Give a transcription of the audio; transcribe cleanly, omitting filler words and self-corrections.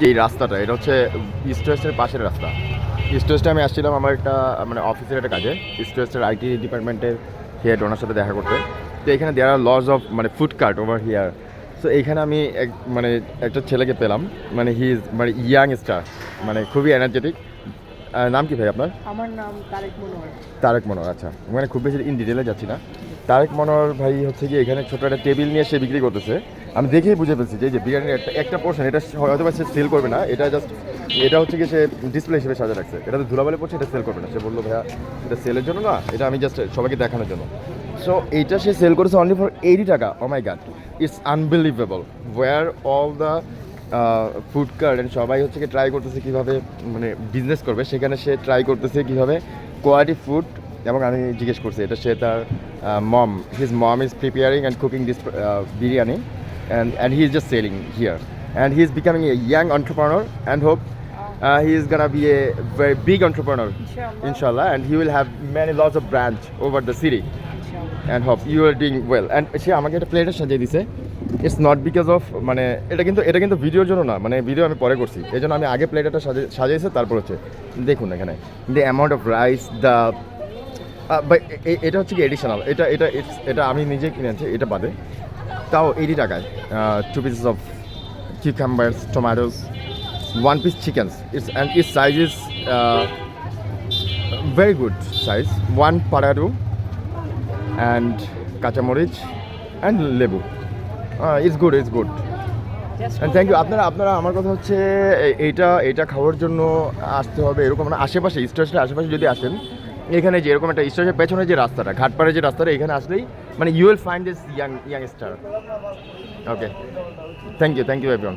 এই রাস্তাটা এটা হচ্ছে ইস্ট ওয়েস্টের পাশের রাস্তা। ইস্ট ওয়েস্টে আমি আসছিলাম আমার একটা মানে অফিসের একটা কাজে, ইস্ট ওয়েস্টের আইটি ডিপার্টমেন্টের হেড ওনার সাথে দেখা করতে। তো এখানে দেয়ার আর লস অফ মানে food cart over here. So এইখানে আমি মানে একটা ছেলেকে পেলাম, মানে হি ইজ মানে ইয়াং স্টার, মানে খুবই এনার্জেটিক। নাম কি ভাই আপনার? আমার নাম তারেক মনোহর। তারেক মনোহর, আচ্ছা। মানে খুব বেশি ইন ডিটেলে যাচ্ছি না। তারেক মনোহর ভাই হচ্ছে কি এখানে ছোটো একটা টেবিল নিয়ে সে বিক্রি করতেছে। আমি দেখেই বুঝে ফেলছি যে বিরিয়ানির একটা পোর্শন, এটা হয়তো বা সে সেল করবে না, এটা জাস্ট এটা হচ্ছে কি সে ডিসপ্লে হিসেবে সাজা রাখছে। এটা তো ধুলাবালি পড়ছে, এটা সেল করবে না। সে বললো ভাইয়া এটা সেলের জন্য না, এটা আমি জাস্ট সবাইকে দেখানোর জন্য। সো এইটা সে সেল করেছে অনলি ফর 80 টাকা। Oh my god, it's unbelievable. Where all the food cart and সবাই হচ্ছে কি ট্রাই করতেছে কীভাবে মানে বিজনেস করবে, সেখানে সে ট্রাই করতেছে কীভাবে কোয়ালিটি ফুড। এবং আমি জিজ্ঞেস করছি এটা সে তার his mom is preparing and cooking this biryani and he is just selling here, and he is becoming a young entrepreneur and hope he is gonna be a very big entrepreneur inshallah, and he will have many lots of branch over the city and hope you are doing well. And সে আমাকে একটা প্লেটে সাজিয়ে দিছে। It's not because of মানে এটা কিন্তু ভিডিওর জন্য না, মানে ভিডিও আমি পরে করছি, এই জন্য আমি আগে প্লেটটা সাজিয়েছে। তারপর হচ্ছে দেখুন এখানে the amount of rice, the এটা হচ্ছে কি এডিশনাল, এটা আমি নিজে কিনে আনছি, এটা বাদে তাও 80 টাকায় 2 pieces of cucumbers, tomatoes, 1 piece chickens. Its size is very good size. 1 paradu and kachamorich and lebu. It's good. And thank you. আপনারা আমার কথা হচ্ছে এইটা খাওয়ার জন্য আসতে হবে এরকম না, আশেপাশে স্টেশনের আশেপাশে যদি আসেন, এখানে যে এরকম একটা স্টেশনের পেছনে যে রাস্তাটা, ঘাটপাড়ে যে রাস্তাটা, এখানে আসলেই মানে you will find this young star. Okay, thank you everyone.